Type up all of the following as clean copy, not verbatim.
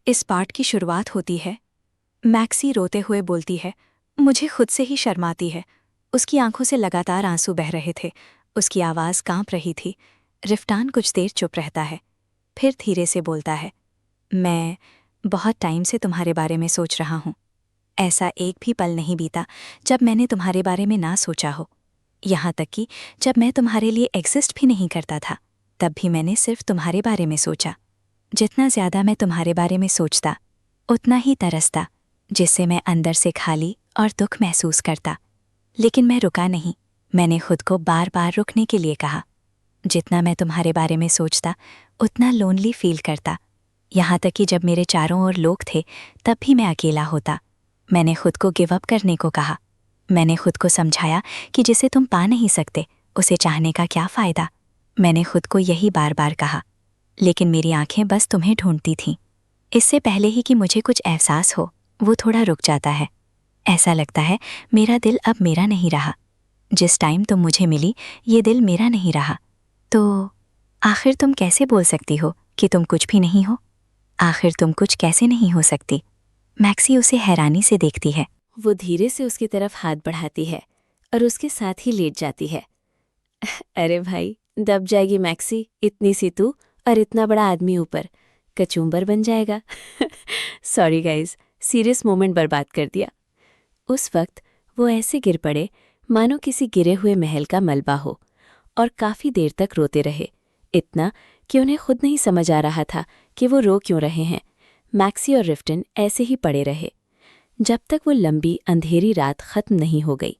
इस पार्ट की शुरुआत होती है। मैक्सी रोते हुए बोलती है, मुझे खुद से ही शर्म आती है। उसकी आंखों से लगातार आंसू बह रहे थे, उसकी आवाज़ कांप रही थी। रिफ्टान कुछ देर चुप रहता है, फिर धीरे से बोलता है, मैं बहुत टाइम से तुम्हारे बारे में सोच रहा हूँ। ऐसा एक भी पल नहीं बीता जब मैंने तुम्हारे बारे में ना सोचा हो। यहाँ तक कि जब मैं तुम्हारे लिए एग्जिस्ट भी नहीं करता था, तब भी मैंने सिर्फ तुम्हारे बारे में सोचा। जितना ज़्यादा मैं तुम्हारे बारे में सोचता, उतना ही तरसता, जिससे मैं अंदर से खाली और दुख महसूस करता। लेकिन मैं रुका नहीं, मैंने खुद को बार बार रुकने के लिए कहा। जितना मैं तुम्हारे बारे में सोचता, उतना लोनली फील करता। यहाँ तक कि जब मेरे चारों ओर लोग थे, तब भी मैं अकेला होता। मैंने खुद को गिव अप करने को कहा। मैंने खुद को समझाया कि जिसे तुम पा नहीं सकते, उसे चाहने का क्या फ़ायदा। मैंने खुद को यही बार बार कहा, लेकिन मेरी आंखें बस तुम्हें ढूंढती थीं। इससे पहले ही कि मुझे कुछ एहसास हो, वो थोड़ा रुक जाता है। ऐसा लगता है मेरा दिल अब मेरा नहीं रहा। जिस टाइम तुम मुझे मिली, ये दिल मेरा नहीं रहा। तो आखिर तुम कैसे बोल सकती हो कि तुम कुछ भी नहीं हो? आखिर तुम कुछ कैसे नहीं हो सकती? मैक्सी उसे हैरानी से देखती है। वो धीरे से उसकी तरफ हाथ बढ़ाती है और उसके साथ ही लेट जाती है। अरे भाई, दब जाएगी मैक्सी, इतनी सी तू और इतना बड़ा आदमी ऊपर, कचूम्बर बन जाएगा। सॉरी गाइज, सीरियस मोमेंट बर्बाद कर दिया। उस वक्त वो ऐसे गिर पड़े मानो किसी गिरे हुए महल का मलबा हो, और काफ़ी देर तक रोते रहे, इतना कि उन्हें खुद नहीं समझ आ रहा था कि वो रो क्यों रहे हैं। मैक्सी और रिफ्टन ऐसे ही पड़े रहे जब तक वो लंबी अंधेरी रात खत्म नहीं हो गई।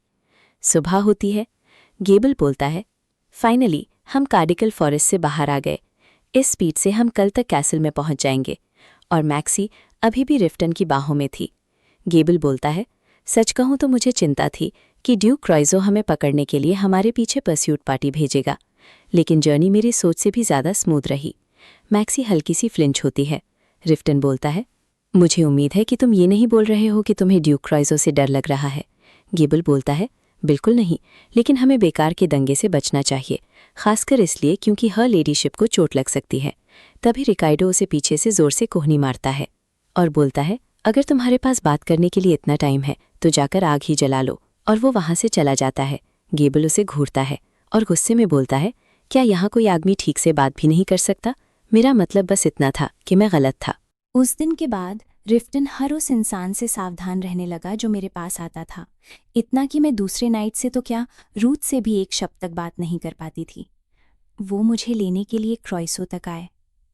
सुबह होती है। गेबल बोलता है, फाइनली हम कार्डिकल फॉरेस्ट से बाहर आ गए। इस स्पीड से हम कल तक कैसल में पहुंच जाएंगे। और मैक्सी अभी भी रिफ्टन की बाहों में थी। गेबल बोलता है, सच कहूं तो मुझे चिंता थी कि ड्यूक क्रॉइजो हमें पकड़ने के लिए हमारे पीछे परस्यूट पार्टी भेजेगा, लेकिन जर्नी मेरी सोच से भी ज़्यादा स्मूथ रही। मैक्सी हल्की सी फ्लिंच होती है। रिफ्टन बोलता है, मुझे उम्मीद है कि तुम ये नहीं बोल रहे हो कि तुम्हें ड्यूक क्रॉइजो से डर लग रहा है। गेबल बोलता है, बिल्कुल नहीं, लेकिन हमें बेकार के दंगे से बचना चाहिए, खासकर इसलिए क्योंकि हर लेडीशिप को चोट लग सकती है। तभी रिकाइडो उसे पीछे से जोर से कोहनी मारता है और बोलता है, अगर तुम्हारे पास बात करने के लिए इतना टाइम है तो जाकर आग ही जला लो। और वो वहाँ से चला जाता है। गेबल उसे घूरता है और गुस्से में बोलता है, क्या यहाँ कोई आदमी ठीक से बात भी नहीं कर सकता? मेरा मतलब बस इतना था कि मैं गलत था। उस दिन के बाद रिफ्टन हर उस इंसान से सावधान रहने लगा जो मेरे पास आता था, इतना कि मैं दूसरे नाइट से तो क्या, रूथ से भी एक शब्द तक बात नहीं कर पाती थी। वो मुझे लेने के लिए क्रॉइसो तक आए।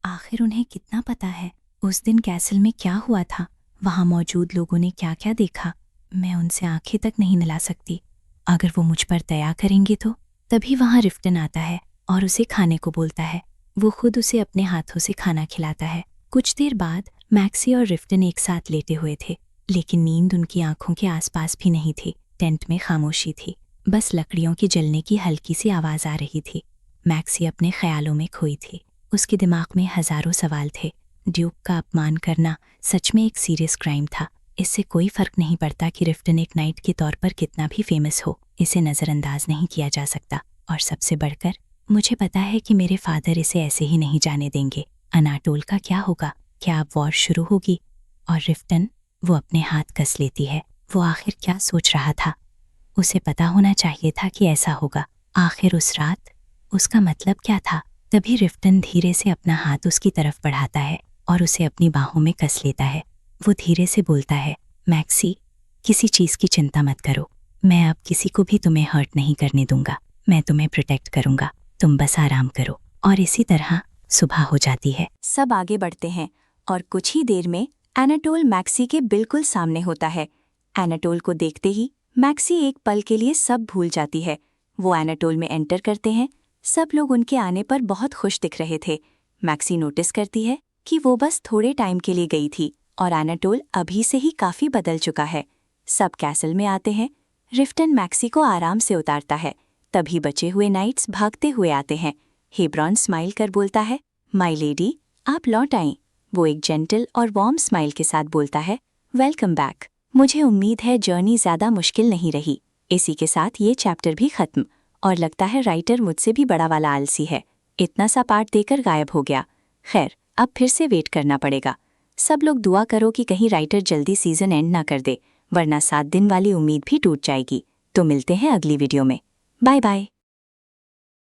आखिर उन्हें कितना पता है उस दिन कैसल में क्या हुआ था, वहाँ मौजूद लोगों ने क्या क्या देखा। मैं उनसे आंखें तक नहीं मिला सकती। अगर वो मुझ पर दया करेंगे तो। तभी वहाँ रिफ्टन आता है और उसे खाने को बोलता है। वो खुद उसे अपने हाथों से खाना खिलाता है। कुछ देर बाद मैक्सी और रिफ्टन एक साथ लेटे हुए थे, लेकिन नींद उनकी आंखों के आसपास भी नहीं थी। टेंट में खामोशी थी, बस लकड़ियों की जलने की हल्की सी आवाज़ आ रही थी। मैक्सी अपने ख्यालों में खोई थी। उसके दिमाग में हजारों सवाल थे। ड्यूक का अपमान करना सच में एक सीरियस क्राइम था। इससे कोई फर्क नहीं पड़ता कि रिफ्टन एक नाइट के तौर पर कितना भी फेमस हो, इसे नज़रअंदाज नहीं किया जा सकता। और सबसे बढ़कर मुझे पता है कि मेरे फादर इसे ऐसे ही नहीं जाने देंगे। अनाटोल का क्या होगा? क्या अब वॉर शुरू होगी? और रिफ्टन, वो अपने हाथ कस लेती है। वो आखिर क्या सोच रहा था? उसे पता होना चाहिए था कि ऐसा होगा। आखिर उस रात उसका मतलब क्या था? तभी रिफ्टन धीरे से अपना हाथ उसकी तरफ बढ़ाता है और उसे अपनी बाहों में कस लेता है। वो धीरे से बोलता है, मैक्सी, किसी चीज़ की चिंता मत करो। मैं अब किसी को भी तुम्हें हर्ट नहीं करने दूंगा। मैं तुम्हें प्रोटेक्ट करूंगा। तुम बस आराम करो। और इसी तरह सुबह हो जाती है। सब आगे बढ़ते हैं और कुछ ही देर में एनाटोल मैक्सी के बिल्कुल सामने होता है। एनाटोल को देखते ही मैक्सी एक पल के लिए सब भूल जाती है। वो एनाटोल में एंटर करते हैं। सब लोग उनके आने पर बहुत खुश दिख रहे थे। मैक्सी नोटिस करती है कि वो बस थोड़े टाइम के लिए गई थी और एनाटोल अभी से ही काफ़ी बदल चुका है। सब कैसल में आते हैं। रिफ्टन मैक्सी को आराम से उतारता है। तभी बचे हुए नाइट्स भागते हुए आते हैं। हेब्रॉन स्माइल कर बोलता है, माई लेडी, आप लौट आईं। वो एक जेंटल और वार्म स्माइल के साथ बोलता है, वेलकम बैक। मुझे उम्मीद है जर्नी ज़्यादा मुश्किल नहीं रही। इसी के साथ ये चैप्टर भी खत्म। और लगता है राइटर मुझसे भी बड़ा वाला आलसी है, इतना सा पार्ट देकर गायब हो गया। खैर, अब फिर से वेट करना पड़ेगा। सब लोग दुआ करो कि कहीं राइटर जल्दी सीजन एंड ना कर दे, वरना 7 दिन वाली उम्मीद भी टूट जाएगी। तो मिलते हैं अगली वीडियो में। Bye bye.